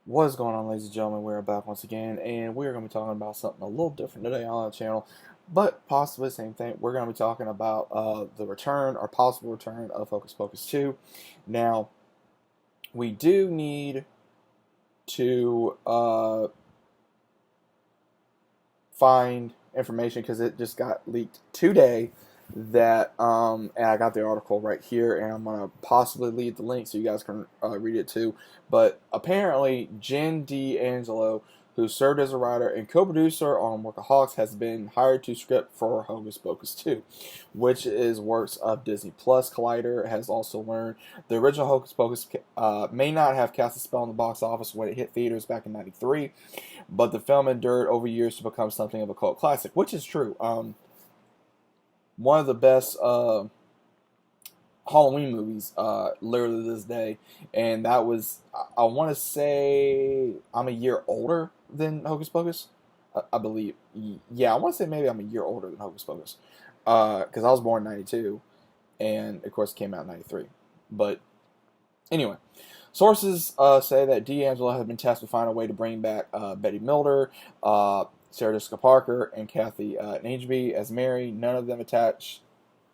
What is going on, ladies and gentlemen? We're back once again, and we're going to be talking about something a little different today on the channel, but possibly the same thing. We're going to be talking about the return or possible return of Hocus Pocus 2. Now, we do need to find information because it just got leaked today that and I got the article right here, and I'm gonna possibly leave the link so you guys can read it too. But apparently Jen D'Angelo, who served as a writer and co-producer on Workaholics, has been hired to script for Hocus Pocus 2, which is works of Disney Plus. Collider has also learned the original Hocus Pocus may not have cast a spell in the box office when it hit theaters back in '93, but the film endured over years to become something of a cult classic, which is true. One of the best Halloween movies, literally to this day, and that was I want to say I'm a year older than Hocus Pocus, I believe. Yeah, I want to say maybe I'm a year older than Hocus Pocus, because I was born in '92, and of course it came out in '93. But anyway, sources say that D'Angelo has been tasked to find a way to bring back Betty Milder, Sarah Jessica Parker, and Kathy Najimy as Mary. None of them attached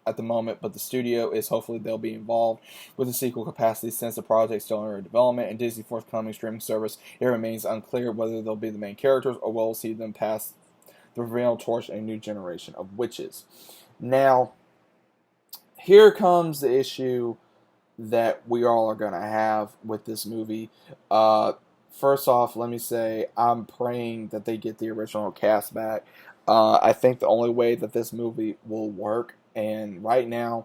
at the moment, but the studio is hopefully they'll be involved with the sequel capacity since the project is still under development and Disney's forthcoming streaming service. It remains unclear whether they'll be the main characters or we'll see them pass the reveal torch in a new generation of witches. Now, here comes the issue that we all are going to have with this movie. First off, let me say I'm praying that they get the original cast back. I think the only way that this movie will work, and right now,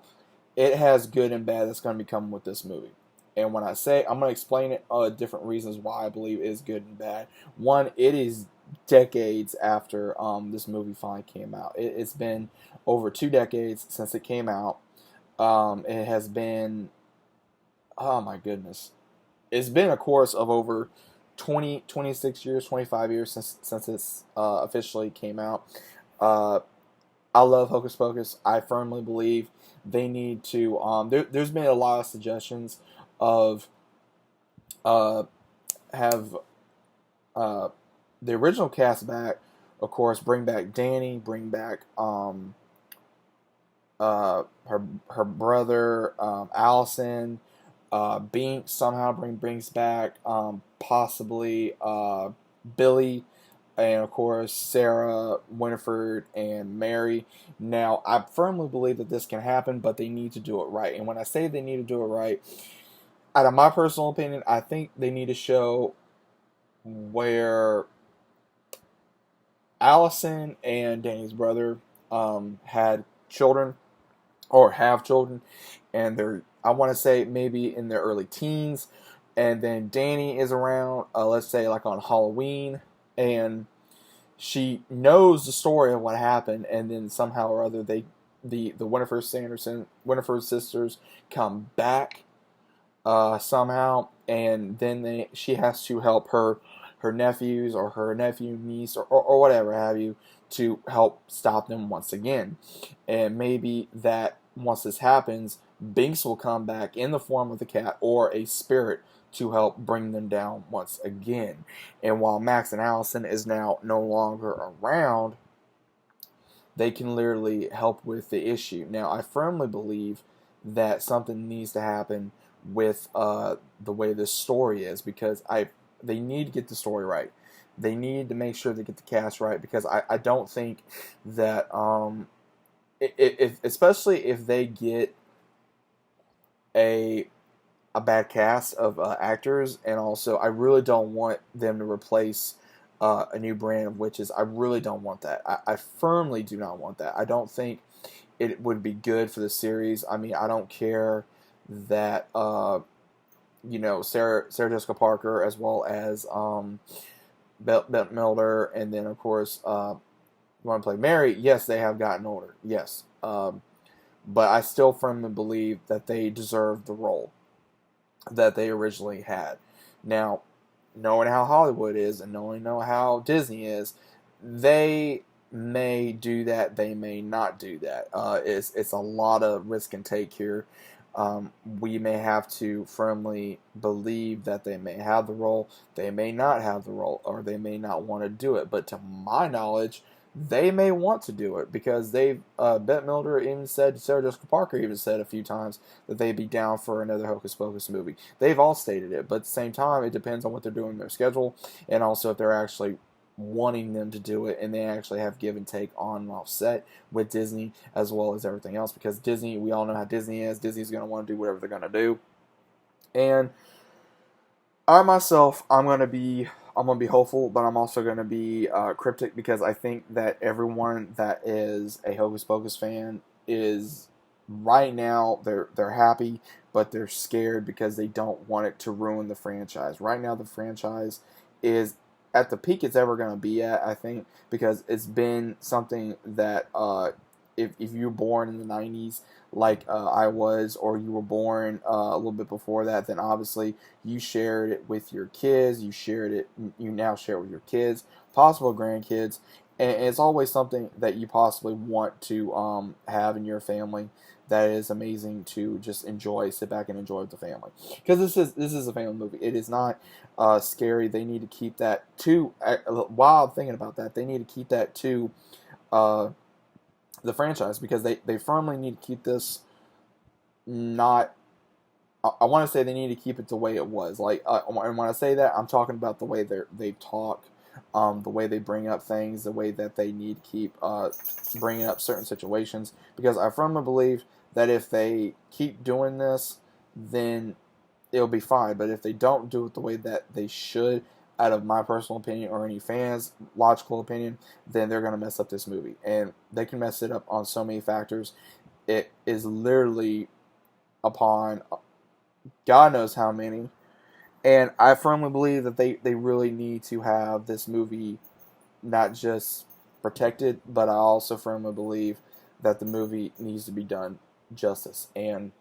it has good and bad that's going to be coming with this movie. And when I say, I'm going to explain it, different reasons why I believe it is good and bad. One, it is decades after this movie finally came out. It's been over 2 decades since it came out. It has been, oh my goodness, it's been a course of over 20, 26 years, 25 years since it's officially came out. Uh, I love Hocus Pocus. I firmly believe they need to. There's been a lot of suggestions of uh, have the original cast back. Of course, bring back Danny, bring back her brother Allison. Bink somehow brings back possibly Billy, and of course Sarah, Winifred, and Mary. Now I firmly believe that this can happen, but they need to do it right. And when I say they need to do it right, out of my personal opinion, I think they need to show where Allison and Danny's brother had children or have children, and they're, I want to say, maybe in their early teens, and then Danny is around, let's say like on Halloween, and she knows the story of what happened, and then somehow or other the Winifred sisters come back somehow, and then she has to help her nephews or her nephew, niece, or whatever have you, to help stop them once again. And maybe that once this happens, Binks will come back in the form of the cat or a spirit to help bring them down once again. And while Max and Allison is now no longer around, they can literally help with the issue. Now, I firmly believe that something needs to happen with the way this story is, because they need to get the story right. They need to make sure they get the cast right, because I don't think that if especially if they get a bad cast of actors, and also I really don't want them to replace a new brand of witches. I really don't want that. I firmly do not want that. I don't think it would be good for the series. I mean, I don't care that Sarah Jessica Parker, as well as Bette Milder, and then of course you want to play Mary. Yes, they have gotten older. Yes, but I still firmly believe that they deserve the role that they originally had. Now, knowing how Hollywood is and knowing how Disney is, they may do that. They may not do that. It's a lot of risk and take here. We may have to firmly believe that they may have the role, they may not have the role, or they may not want to do it. But to my knowledge, they may want to do it because they've, Bette Midler even said, Sarah Jessica Parker even said a few times that they'd be down for another Hocus Pocus movie. They've all stated it, but at the same time, it depends on what they're doing in their schedule, and also if they're actually wanting them to do it, and they actually have give and take on and off set with Disney as well as everything else, because Disney, we all know how Disney is. Disney's going to want to do whatever they're going to do. And I myself, I'm gonna be hopeful, but I'm also gonna be cryptic, because I think that everyone that is a Hocus Pocus fan is right now, they're happy, but they're scared because they don't want it to ruin the franchise. Right now, the franchise is at the peak it's ever going to be at, I think, because it's been something that, if you were born in the 90s like I was, or you were born a little bit before that, then obviously you shared it with your kids, you now share it with your kids, possible grandkids, and it's always something that you possibly want to have in your family that is amazing to just enjoy, sit back and enjoy with the family. Because this is a family movie. It is not scary. They need to keep that to, while I'm thinking about that, they need to keep that to the franchise, because they firmly need to keep this not, I want to say they need to keep it the way it was. Like, and when I say that, I'm talking about the way they talk, the way they bring up things, the way that they need to keep bringing up certain situations. Because I firmly believe that if they keep doing this, then it'll be fine. But if they don't do it the way that they should, out of my personal opinion or any fans' logical opinion, then they're going to mess up this movie. And they can mess it up on so many factors. It is literally upon God knows how many. And I firmly believe that they really need to have this movie not just protected, but I also firmly believe that the movie needs to be done justice. And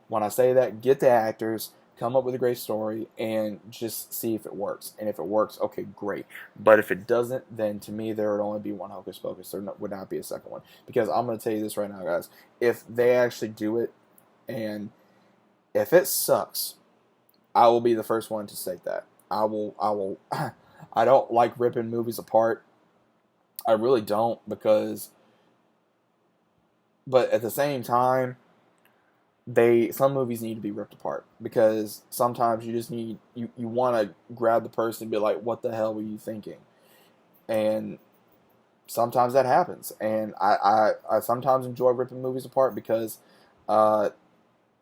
when I say that, get the actors, come up with a great story, and just see if it works. And if it works, okay, great. But if it doesn't, then to me, there would only be one Hocus Pocus. There would not be a second one. Because I'm going to tell you this right now, guys. If they actually do it, and if it sucks, I will be the first one to state that. I will, I don't like ripping movies apart. I really don't, because, but at the same time, some movies need to be ripped apart, because sometimes you just need, you want to grab the person and be like, what the hell were you thinking? And sometimes that happens, and I sometimes enjoy ripping movies apart, because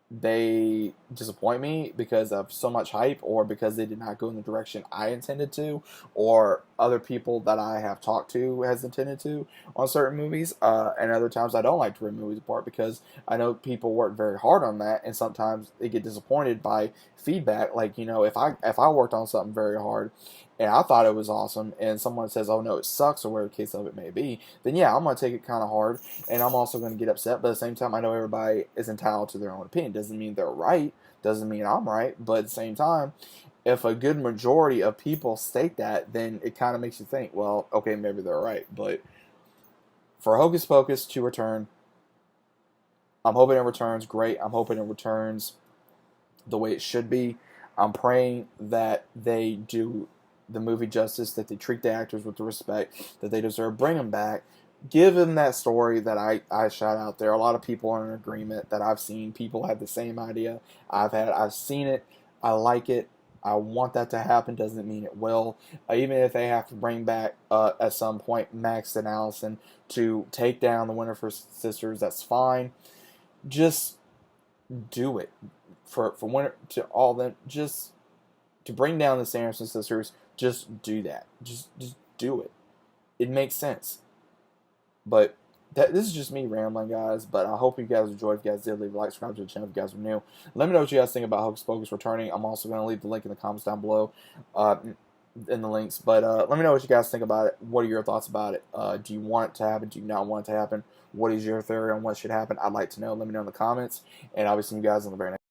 they disappoint me because of so much hype, or because they did not go in the direction I intended to, or other people that I have talked to has intended to on certain movies. And other times I don't like to rip movies apart, because I know people work very hard on that, and sometimes they get disappointed by feedback. Like, if I worked on something very hard and I thought it was awesome, and someone says, oh no, it sucks, or whatever the case of it may be, then yeah, I'm going to take it kind of hard, and I'm also going to get upset. But at the same time, I know everybody is entitled to their own opinion. Doesn't mean they're right, doesn't mean I'm right, but at the same time, if a good majority of people state that, then it kind of makes you think, well, okay, maybe they're right. But for Hocus Pocus to return, I'm hoping it returns great. I'm hoping it returns the way it should be. I'm praying that they do the movie justice, that they treat the actors with the respect that they deserve. Bring them back. Give them that story that I shot out there. A lot of people are in agreement that I've seen. People have the same idea I've seen it. I like it. I want that to happen. Doesn't mean it will. Even if they have to bring back at some point Max and Allison to take down the Winter sisters, that's fine. Just do it for Winter, to all them. Just to bring down the Sanderson sisters. Just do that. Just do it. It makes sense. But this is just me rambling, guys. But I hope you guys enjoyed. If you guys did, leave a like, subscribe to the channel if you guys are new. Let me know what you guys think about Hocus Pocus returning. I'm also going to leave the link in the comments down below, in the links. But let me know what you guys think about it. What are your thoughts about it? Do you want it to happen? Do you not want it to happen? What is your theory on what should happen? I'd like to know. Let me know in the comments. And I'll be seeing you guys on the very next